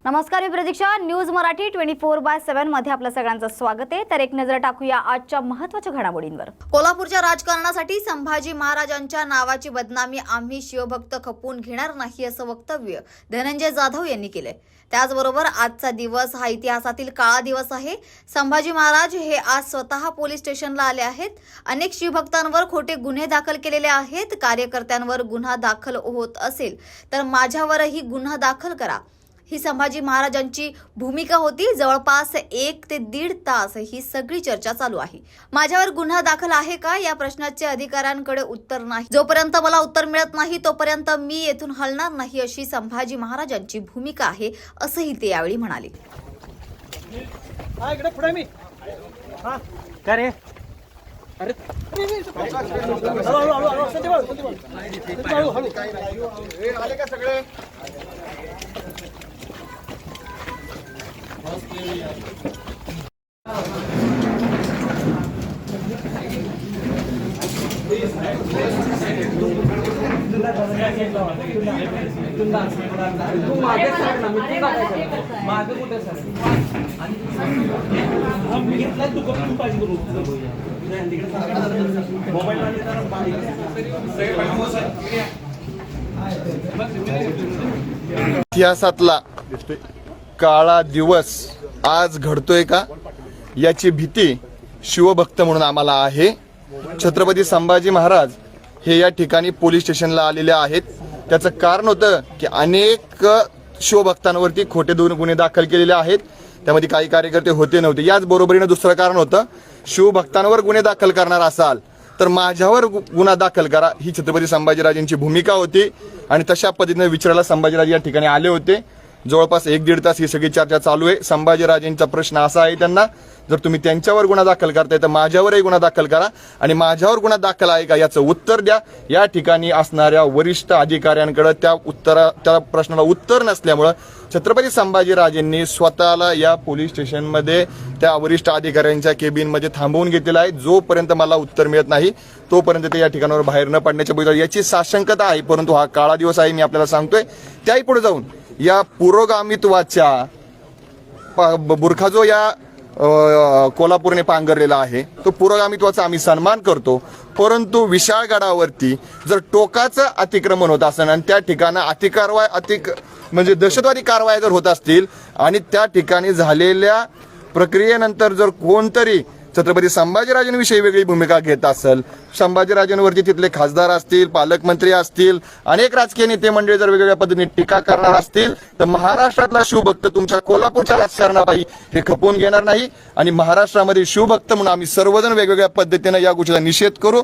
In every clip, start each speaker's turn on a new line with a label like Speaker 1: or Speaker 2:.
Speaker 1: नमस्कार, मी प्रतीक्षा. न्यूज मराठी 24/7 मध्ये आपलं सगळ्यांचं स्वागत आहे. तर एक नजर टाकूया आजच्या महत्त्वाच्या घडामोडींवर. कोल्हापूरच्या राजकारणासाठी संभाजी महाराजांच्या नावाची बदनामी आम्ही शिवभक्त खपवून घेणार नाही असं वक्तव्य धनंजय जाधव यांनी केलंय. त्याचबरोबर आजचा दिवस हा इतिहासातील काळा दिवस आहे. संभाजी महाराज हे आज स्वतः पोलीस स्टेशनला आले आहेत. अनेक शिवभक्तांवर खोटे गुन्हे दाखल केलेले आहेत. कार्यकर्त्यांवर गुन्हा दाखल होत असेल तर माझ्यावरही गुन्हा दाखल करा, ही संभाजी महाराजांची भूमिका होती. जवळपास 1 ते 1.5 तास ही सगळी चर्चा चालू आहे. माझ्यावर गुन्हा दाखल आहे का या प्रश्नाचे अधिकाऱ्यांकडे उत्तर नाही. जोपर्यंत मला उत्तर मिळत नाही तोपर्यंत मी येथून हलणार नाही, अशी संभाजी महाराजांची भूमिका आहे, असंही ते यावेळी म्हणाले.
Speaker 2: इतिहासातला काळा दिवस आज घडतोय का याची भीती शिवभक्त म्हणून आम्हाला आहे. छत्रपती संभाजी महाराज हे या ठिकाणी पोलीस स्टेशनला आलेले आहेत. त्याचं कारण होतं की अनेक शिवभक्तांवरती खोटे गुन्हे दाखल केलेले आहेत. त्यामध्ये काही कार्यकर्ते होते नव्हते. याच बरोबरीनं दुसरं कारण होतं, शिवभक्तांवर गुन्हे दाखल करणार असाल तर माझ्यावर गुन्हा दाखल करा, ही छत्रपती संभाजीराजांची भूमिका होती. आणि तशा पद्धतीने विचारायला संभाजीराजे या ठिकाणी आले होते. जवळपास 1-1.5 तास ही सगळी चर्चा चालू आहे. संभाजीराजेंचा प्रश्न असा आहे त्यांना, जर तुम्ही त्यांच्यावर गुन्हा दाखल करताय तर माझ्यावरही गुन्हा दाखल करा, आणि माझ्यावर गुन्हा दाखल आहे का याचं उत्तर द्या. या ठिकाणी असणाऱ्या वरिष्ठ अधिकाऱ्यांकडे त्या प्रश्नाला उत्तर नसल्यामुळं छत्रपती संभाजीराजेंनी स्वतःला या पोलीस स्टेशनमध्ये त्या वरिष्ठ अधिकाऱ्यांच्या केबिनमध्ये थांबवून घेतलेला आहे. जोपर्यंत मला उत्तर मिळत नाही तोपर्यंत ते या ठिकाणावर बाहेर न पडण्याच्या बद्दल याची साशंकता आहे. परंतु हा काळा दिवस आहे, मी आपल्याला सांगतोय. त्याही पुढे जाऊन या पुरोगामित्वाच्या बुरखा जो या कोल्हापूरने पांघरलेला आहे तो पुरोगामित्वाचा आम्ही सन्मान करतो. परंतु विशाळगडावरती जर टोकाचं अतिक्रमण होत असेल आणि त्या ठिकाणी म्हणजे दहशतवादी कारवाया जर होत असतील आणि त्या ठिकाणी झालेल्या प्रक्रियेनंतर जर कोणतरी छत्रपती संभाजीराजांविषयी वेगळी भूमिका घेत असेल, संभाजीराजांवरती तिथले खासदार असतील, पालकमंत्री असतील, अनेक राजकीय नेते मंडळी जर वेगवेगळ्या पद्धतीने टीका करणार असतील तर महाराष्ट्रातला शिवभक्त तुमच्या कोल्हापूरच्या राजकारणापायी हे खपवून घेणार नाही. आणि महाराष्ट्रामध्ये शिवभक्त म्हणून आम्ही सर्वजण वेगवेगळ्या पद्धतीने या गोष्टीचा निषेध करू.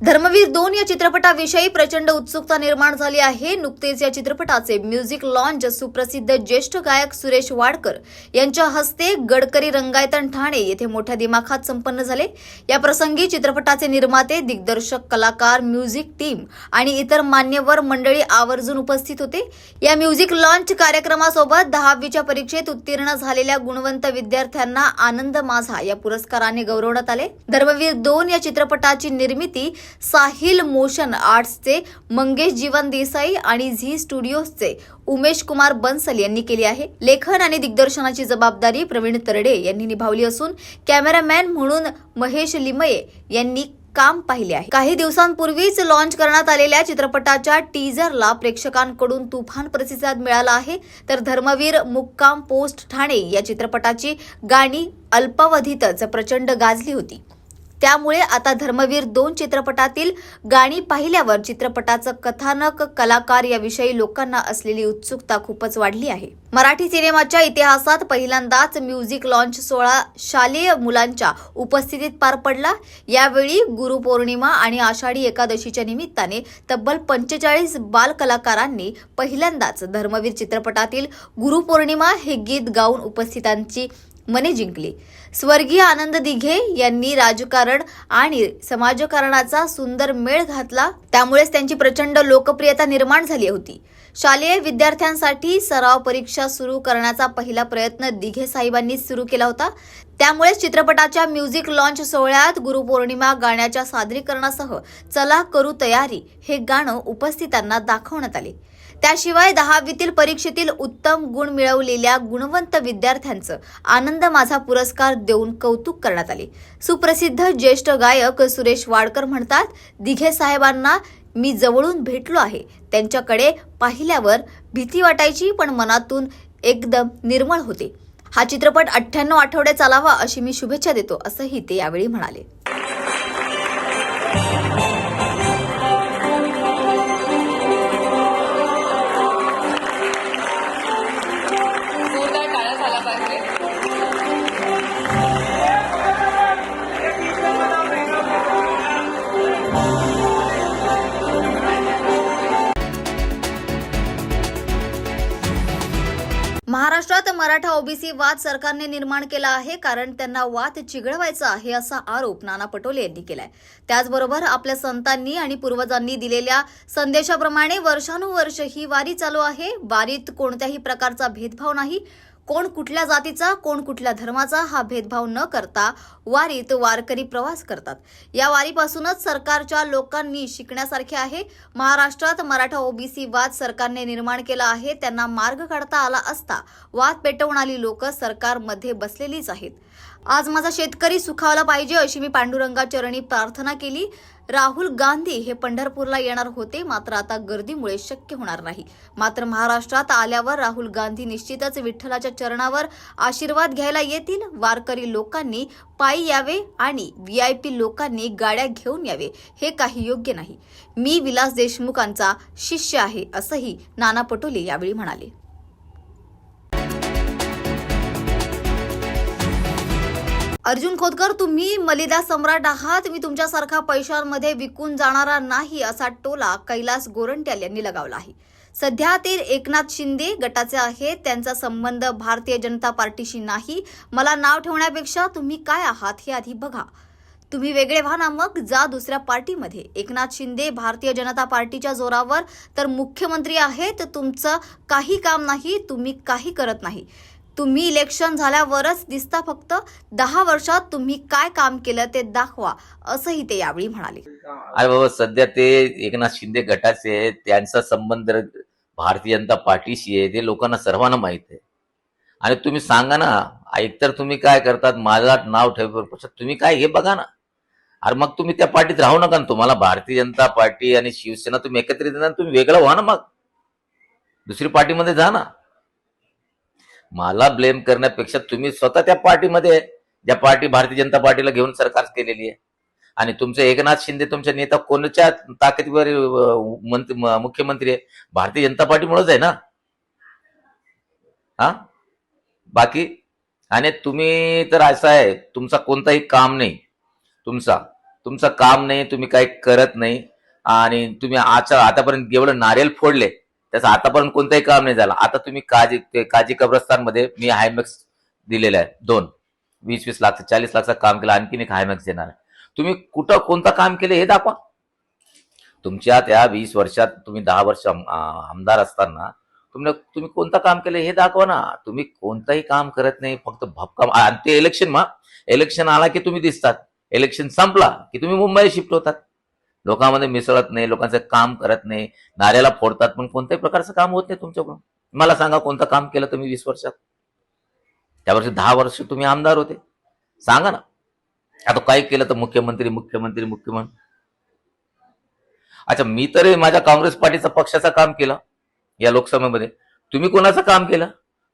Speaker 1: धर्मवीर 2 या चित्रपटाविषयी प्रचंड उत्सुकता निर्माण झाली आहे. नुकतेच या चित्रपटाचे म्युझिक लॉन्च सुप्रसिद्ध ज्येष्ठ गायक सुरेश वाडकर यांच्या हस्ते गडकरी रंगायतन ठाणे येथे मोठ्या दिमाखात संपन्न झाले. या प्रसंगी चित्रपटाचे निर्माते, दिग्दर्शक, कलाकार, म्युझिक टीम आणि इतर मान्यवर मंडळी आवर्जून उपस्थित होते. या म्युझिक लॉन्च कार्यक्रमासोबत 10वीच्या परीक्षेत उत्तीर्ण झालेल्या गुणवंत विद्यार्थ्यांना आनंद माझा या पुरस्काराने गौरवण्यात आले. धर्मवीर 2 या चित्रपटाची निर्मिती साहिल मोशन आर्ट्सचे मंगेश जीवन देसाई आणि झी स्टुडिओजचे उमेश कुमार बन्सल यांनी केली आहे. लेखन आणि दिग्दर्शनाची जबाबदारी प्रवीण तरडे यांनी निभावली असून कॅमेरामॅन म्हणून महेश लिमये यांनी काम पाहिले आहे. काही दिवसांपूर्वीच लॉन्च करण्यात आलेल्या चित्रपटाच्या टीझरला प्रेक्षकांकडून तुफान प्रतिसाद मिळाला आहे. तर धर्मवीर मुक्काम पोस्ट ठाणे या चित्रपटाची गाणी अल्पावधीतच प्रचंड गाजली होती. त्यामुळे आता धर्मवीर 2 चित्रपटातील गाणी पाहिल्यावर चित्रपटाचं कथानक, कलाकार याविषयी लोकांना असलेली उत्सुकता खूपच वाढली आहे. मराठी सिनेमाच्या इतिहासात पहिल्यांदाच म्युझिक लॉन्च सोहळा शालेय मुलांच्या उपस्थितीत पार पडला. यावेळी गुरुपौर्णिमा आणि आषाढी एकादशीच्या निमित्ताने तब्बल 45 बालकलाकारांनी पहिल्यांदाच धर्मवीर चित्रपटातील गुरुपौर्णिमा हे गीत गाऊन उपस्थितांची मने जिंकली. स्वर्गीय आनंद दिघे यांनी राजकारण आणि समाजकारणाचा सुंदर मेळ घातला. त्यामुळेच त्यांची प्रचंड लोकप्रियता निर्माण झाली होती. शालेय विद्यार्थ्यांसाठी सराव परीक्षा सुरू करण्याचा पहिला प्रयत्न दिघे साहेबांनी सुरू केला होता. त्यामुळेच चित्रपटाच्या म्युझिक लॉन्च सोहळ्यात गुरुपौर्णिमा गाण्याच्या सादरीकरणासह चला करू तयारी हे गाणं उपस्थितांना दाखवण्यात आले. त्याशिवाय 10वीतील परीक्षेतील उत्तम गुण मिळवलेल्या गुणवंत विद्यार्थ्यांचं आनंद माझा पुरस्कार देऊन कौतुक करण्यात आले. सुप्रसिद्ध ज्येष्ठ गायक सुरेश वाडकर म्हणतात, दिघे साहेबांना मी जवळून भेटलो आहे. त्यांच्याकडे पाहिल्यावर भीती वाटायची, पण मनातून एकदम निर्मळ होते. हा चित्रपट 98 आठवडे चालावा अशी मी शुभेच्छा देतो, असंही ते यावेळी म्हणाले.
Speaker 3: जोरदार टाळ्या झाला पाहिजे.
Speaker 1: महाराष्ट्रात मराठा ओबीसी वाद सरकारने निर्माण केला आहे, कारण त्यांना वाद चिघळवायचा आहे असा आरोप नाना पटोले यांनी केलाय. त्याचबरोबर आपल्या संतांनी आणि पूर्वजांनी दिलेल्या संदेशाप्रमाणे वर्षानुवर्ष ही वारी चालू आहे. वारीत कोणत्याही प्रकारचा भेदभाव नाही. कोण कुठल्या जातीचा, कोण कुठल्या धर्माचा हा भेदभाव न करता वारीत वारकरी प्रवास करतात. या वारीपासूनच सरकारच्या लोकांनी शिकण्यासारखे आहे. महाराष्ट्रात मराठा ओबीसी वाद सरकारने निर्माण केला आहे. त्यांना मार्ग काढता आला असता वाद पेटवणारी लोक सरकारमध्ये बसलेलीच आहेत. आज माझा शेतकरी सुखावला पाहिजे अशी मी पांडुरंगाचरणी प्रार्थना केली. राहुल गांधी हे पंढरपूरला येणार होते, मात्र आता गर्दीमुळे शक्य होणार नाही. मात्र महाराष्ट्रात आल्यावर राहुल गांधी निश्चितच विठ्ठलाच्या चरणावर आशीर्वाद घ्यायला येतील. वारकरी लोकांनी पायी यावे आणि VIP लोकांनी गाड्या घेऊन यावे हे काही योग्य नाही. मी विलास देशमुखांचा शिष्य आहे, असंही नाना पटोले यावेळी म्हणाले. अर्जुन खोतकर, तुम्ही मलिदा सम्राट आहात. मी तुमच्यासारखा पैशांमध्ये विकून जाणारा नाही असा टोला कैलास गोरंट्याल यांनी लगावला आहे. सध्या ते एकनाथ शिंदे गटाचे आहेत. त्यांचा संबंध भारतीय जनता पार्टीशी नाही. मला नाव ठेवण्यापेक्षा तुम्ही काय आहात हे आधी बघा. तुम्ही वेगळे व्हा ना, मग जा दुसऱ्या पार्टीमध्ये. एकनाथ शिंदे भारतीय जनता पार्टीच्या जोरावर तर मुख्यमंत्री आहेत. तुमचं काही काम नाही, तुम्ही काही करत नाही. तुम्ही इलेक्शन झाल्यावरच दिसता. फक्त 10 वर्षात तुम्ही काय काम केलं ते दाखवा, असंही ते यावेळी म्हणाले.
Speaker 4: अरे बाबा, सध्या ते एकनाथ शिंदे गटाचे आहेत, त्यांचा संबंध भारतीय जनता पार्टीशी आहे, ते लोकांना सर्वांना माहित आहे. आणि तुम्ही सांगा ना, एकतर तुम्ही काय करतात, माझा नाव ठेवण्यापेक्षा तुम्ही काय हे बघा ना. अरे मग तुम्ही त्या पार्टीत राहू नका ना. तुम्हाला भारतीय जनता पार्टी आणि शिवसेना तुम्ही एकत्रित येणार, तुम्ही वेगळं व्हा ना, मग दुसरी पार्टीमध्ये जा ना. मला ब्लेम करण्यापेक्षा तुम्ही स्वतः त्या पार्टीमध्ये, ज्या पार्टी भारतीय जनता पार्टीला घेऊन सरकार केलेली आहे, आणि तुमचे एकनाथ शिंदे तुमचे नेता कोणत्या ताकदीवर मुख्यमंत्री आहे? भारतीय जनता पार्टीमुळेच आहे ना. हा बाकी, आणि तुम्ही तर असं आहे, तुमचा कोणताही काम नाही. तुमचं काम नाही, तुम्ही काही करत नाही. आणि तुम्ही आतापर्यंत जेवढं नारियल फोडले त्याचं आतापर्यंत कोणतंही काम नाही झालं. आता तुम्ही काजी कब्रस्तानमध्ये मी हायमॅक्स दिलेला आहे, 20-20 लाख 40 लाखचं काम केलं, आणखीन एक हायमॅक्स देणार आहे. तुम्ही कुठं कोणतं काम केलं हे दाखवा. तुमच्या त्या 20 वर्षात, तुम्ही 10 वर्ष आमदार असताना तुम्ही कोणतं काम केलं हे दाखवा ना. तुम्ही कोणतंही काम करत नाही, फक्त भपका. आणि ते इलेक्शन आला की तुम्ही दिसतात, इलेक्शन संपला की तुम्ही मुंबईला शिफ्ट होतात. लोकांमध्ये मिसळत नाही, लोकांचं काम करत नाही, नाऱ्याला फोडतात, पण कोणत्याही प्रकारचं काम होत नाही तुमच्याकडून. मला सांगा, कोणतं काम केलं तुम्ही 20 वर्षात? त्यावर्षी 10 वर्ष तुम्ही आमदार होते, सांगा ना. आता काय केलं तर मुख्यमंत्री. अच्छा, मी तर माझ्या काँग्रेस पार्टीचा पक्षाचं काम केलं या लोकसभेमध्ये. तुम्ही कोणाचं काम केलं?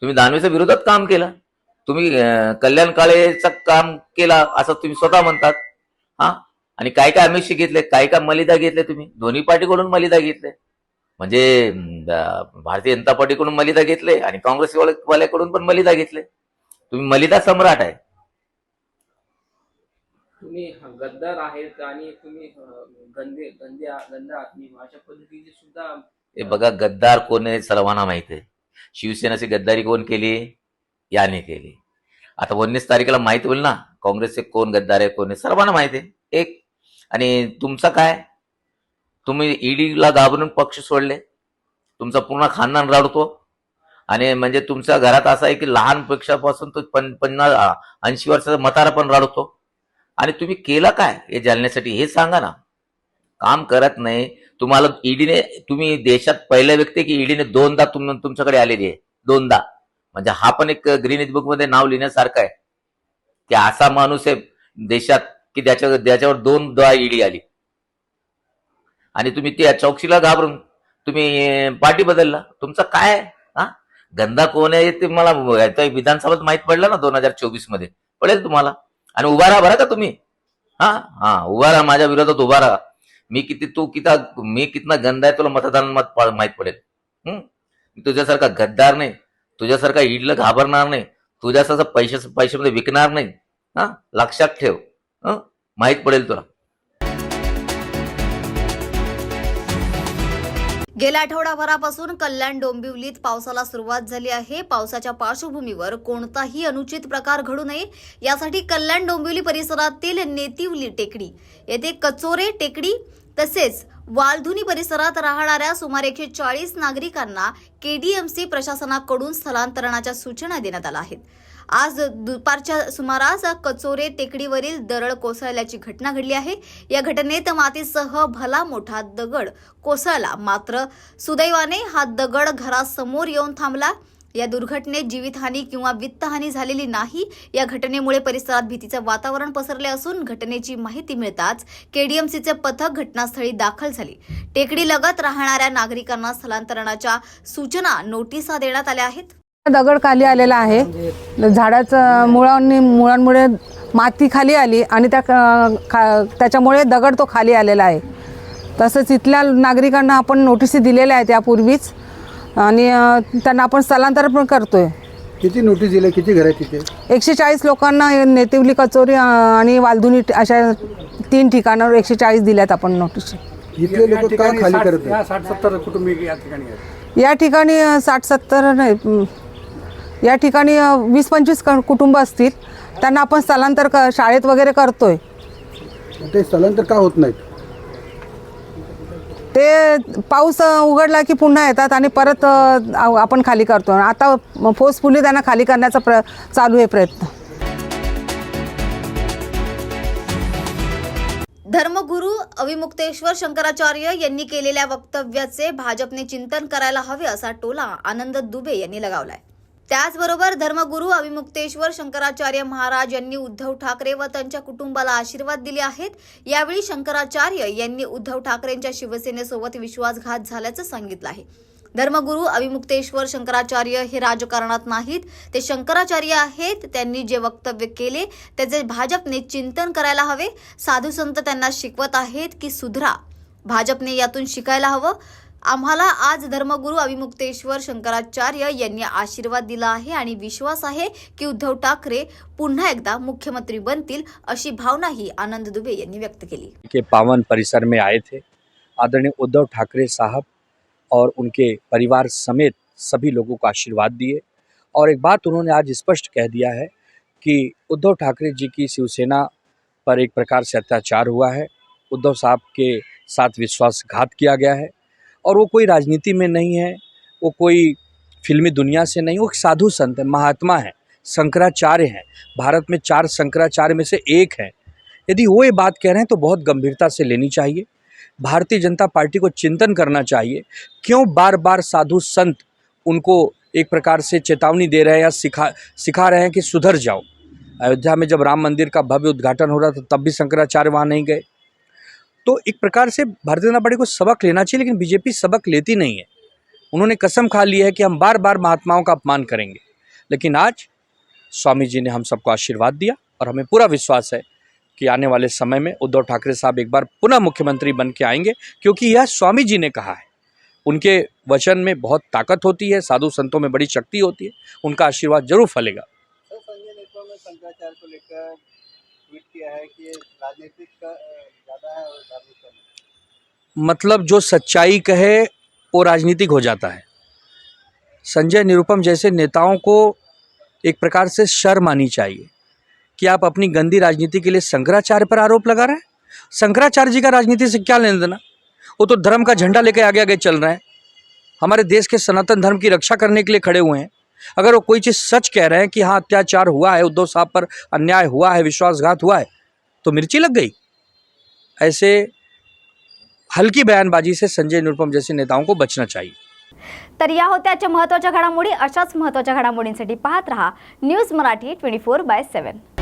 Speaker 4: तुम्ही दानवेच्या विरोधात काम केलं. तुम्ही कल्याण काळेचं काम केलं असं तुम्ही स्वतः म्हणतात. हा, आणि काय काय आमिष घेतले, काय काय मलिदा घेतले तुम्ही. दोन्ही पार्टीकडून मलिदा घेतले, म्हणजे भारतीय जनता पार्टीकडून मलिदा घेतले आणि काँग्रेस वाल्याकडून पण मलिदा घेतले. तुम्ही मलिदा सम्राट आहे.
Speaker 3: तुम्ही गद्दार आहेत आणि तुम्ही गंदे आदमी अशा पद्धतीचे सुद्धा.
Speaker 4: हे बघा, गद्दार कोण आहे सर्वांना माहिती आहे. शिवसेनेची गद्दारी कोण केली? याने केली. आता 19 तारखेला माहित होईल ना, काँग्रेसचे कोण गद्दार आहे, कोण आहे, सर्वांना माहिती आहे. एक, आणि तुमचं काय, तुम्ही ईडीला घाबरून पक्ष सोडले. तुमचा पूर्ण खानदान रडतो. आणि म्हणजे तुमच्या घरात असं आहे की लहानपेक्षापासून तो 50-80 वर्षाचा म्हातारा पण रडतो. आणि तुम्ही केलं काय हे जालन्यासाठी हे सांगा ना. काम करत नाही. तुम्हाला ईडीने, तुम्ही देशात पहिल्या व्यक्ती की ईडीने 2दा तुमच्याकडे आलेली आहे. 2दा. म्हणजे हा पण एक ग्रीन बुक मध्ये नाव लिहिण्यासारखं आहे की असा माणूस आहे देशात की ज्याच्यावर 2दा ईडी आली. आणि तुम्ही त्या चौकशीला घाबरून तुम्ही पार्टी बदलला. तुमचं काय आहे? हा, गंदा कोण आहे ते मला विधानसभेत माहित पडलं ना 2024 मध्ये. पडेल तुम्हाला. आणि उभा राहा बरं का तुम्ही. हा हा, उभा राहा, माझ्या विरोधात उभा राहा. मी कितना गंदा आहे तुला मतदान माहित पडेल. मी तुझ्यासारखा गद्दार नाही, तुझ्यासारखा ईडला घाबरणार नाही, तुझ्यासारखा पैशामध्ये विकणार नाही. हा, लक्षात ठेव. माहित पडेल तुला.
Speaker 1: गेल्या आठवडाभरापासून कल्याण डोंबिवलीत पावसाला सुरुवात झाली आहे. पावसाच्या पार्श्वभूमीवर कोणताही अनुचित प्रकार घडू नये यासाठी कल्याण डोंबिवली परिसरातील नेतिवली टेकडी येथे कचोरे टेकडी तसेच वालधुनी परिसरात राहणाऱ्या सुमारे 140 नागरिकांना केडीएमसी प्रशासनाकडून स्थलांतरणाच्या सूचना देण्यात आल्या आहेत. आज दुपारच्या सुमारास कचोरे टेकडीवरील दरड कोसळल्याची घटना घडली आहे. या घटनेत मातीसह भला मोठा दगड कोसळला, मात्र सुदैवाने हा दगड घरासमोर येऊन थांबला. या दुर्घटनेत जीवितहानी किंवा वित्तहानी झालेली नाही. या घटनेमुळे परिसरात भीतीचे वातावरण पसरले असून घटनेची माहिती मिळताच केडीएमसीचे पथक घटनास्थळी दाखल झाले. टेकडीलगत राहणाऱ्या नागरिकांना स्थलांतरणाच्या सूचना नोटिसा देण्यात आल्या आहेत.
Speaker 5: दगड खाली आलेला आहे. झाडाचं मुळांमुळे माती खाली आली आणि त्याच्यामुळे दगड तो खाली आलेला आहे. तसंच इथल्या नागरिकांना आपण नोटिसी दिलेल्या आहेत यापूर्वीच आणि त्यांना आपण स्थलांतर पण करतोय.
Speaker 6: किती नोटीस दिले, किती घर आहेत तिथे?
Speaker 5: 140 लोकांना नेतिवली, कचोरी आणि वालधुनी अशा 3 ठिकाणावर 140 दिल्यात आपण नोटीस.
Speaker 6: इथले लोक का खाली करत आहेत?
Speaker 7: 60-70 कुटुंबीय या ठिकाणी आहेत.
Speaker 5: या ठिकाणी 60-70 नाही, या ठिकाणी 20-25 कुटुंब असतील. त्यांना आपण स्थलांतर शाळेत वगैरे करतोय.
Speaker 6: ते स्थलांतर का होत नाहीत?
Speaker 5: ते पाऊस उघडला की पुन्हा येतात आणि परत आपण खाली करतो. आता फोर्सफुली त्यांना खाली करण्याचा चालू आहे प्रयत्न.
Speaker 1: धर्मगुरू अविमुक्तेश्वर शंकराचार्य यांनी केलेल्या वक्तव्याचे भाजपने चिंतन करायला हवे असा टोला आनंद दुबे यांनी लगावलाय. त्याचबरोबर धर्मगुरू अविमुक्तेश्वर शंकराचार्य महाराज यांनी उद्धव ठाकरे व त्यांच्या कुटुंबाला आशीर्वाद दिले आहेत. यावेळी शंकराचार्य यांनी उद्धव ठाकरेंच्या शिवसेनेसोबत विश्वासघात झाल्याचं सांगितलं आहे. धर्मगुरू अविमुक्तेश्वर शंकराचार्य हे राजकारणात नाहीत, ते शंकराचार्य आहेत. त्यांनी जे वक्तव्य केले त्याचे भाजपने चिंतन करायला हवे. साधू संत त्यांना शिकवत आहेत की सुधरा. भाजपने यातून शिकायला हवं. आम्हाला आज धर्मगुरू अविमुक्तेश्वर शंकराचार्य यांनी आशीर्वाद दिला आहे आणि विश्वास आहे की उद्धव ठाकरे पुन्हा एकदा मुख्यमंत्री बनतील, अशी भावनाही आनंद दुबे यांनी व्यक्त केली.
Speaker 8: के पावन परिसर में आए थे आदरणीय उद्धव ठाकरे साहब और उनके परिवार समेत सभी लोगों को आशीर्वाद दिए और एक बात उन्होंने आज स्पष्ट कह दिया है कि उद्धव ठाकरे जी की शिवसेना पर एक प्रकार से अत्याचार हुआ है, उद्धव साहब के साथ विश्वासघात किया गया है और वो कोई राजनीति में नहीं है, वो कोई फिल्मी दुनिया से नहीं, वो एक साधु संत है, महात्मा है, शंकराचार्य हैं, भारत में 4 शंकराचार्य में से एक है। यदि वो ये बात कह रहे हैं तो बहुत गंभीरता से लेनी चाहिए। भारतीय जनता पार्टी को चिंतन करना चाहिए, क्यों बार बार साधु संत उनको एक प्रकार से चेतावनी दे रहे हैं या सिखा रहे हैं कि सुधर जाओ। अयोध्या में जब राम मंदिर का भव्य उद्घाटन हो रहा था तब भी शंकराचार्य वहाँ नहीं गए। तो एक प्रकार से भारतीय जनता पार्टी को सबक लेना चाहिए, लेकिन बीजेपी सबक लेती नहीं है। उन्होंने कसम खा ली है कि हम बार बार महात्माओं का अपमान करेंगे, लेकिन आज स्वामी जी ने हम सबको आशीर्वाद दिया और हमें पूरा विश्वास है कि आने वाले समय में उद्धव ठाकरे साहब एक बार पुनः मुख्यमंत्री बन के आएंगे, क्योंकि यह स्वामी जी ने कहा है। उनके वचन में बहुत ताकत होती है, साधु संतों में बड़ी शक्ति होती है, उनका आशीर्वाद जरूर फलेगा।
Speaker 7: संजय नेतृत्व में शंकराचार्य को लेकर ट्वीट किया है कि राजनीतिक का ज़्यादा है और धार्मिक का नहीं।
Speaker 8: मतलब जो सच्चाई कहे वो राजनीतिक हो जाता है। संजय निरुपम जैसे नेताओं को एक प्रकार से शर्म आनी चाहिए कि आप अपनी गंदी राजनीति के लिए शंकराचार्य पर आरोप लगा रहे हैं। शंकराचार्य जी का राजनीति से क्या लेना देना? वो तो धर्म का झंडा लेकर आगे आगे चल रहे हैं। हमारे देश के सनातन धर्म की रक्षा करने के लिए खड़े हुए हैं। अगर वो कोई चीज़ सच कह रहे हैं कि हाँ अत्याचार हुआ है, उद्धव साहब पर अन्याय हुआ है, विश्वासघात हुआ है, तो मिर्ची लग गई। ऐसे हल्की बयानबाजी से संजय निरुपम जैसे नेताओं को बचना चाहिए।
Speaker 9: तर या होत्या आजच्या महत्त्वाच्या घडामोडी. अशाच महत्त्वाच्या घडामोडींसाठी पाहत रहा न्यूज मराठी 24/7.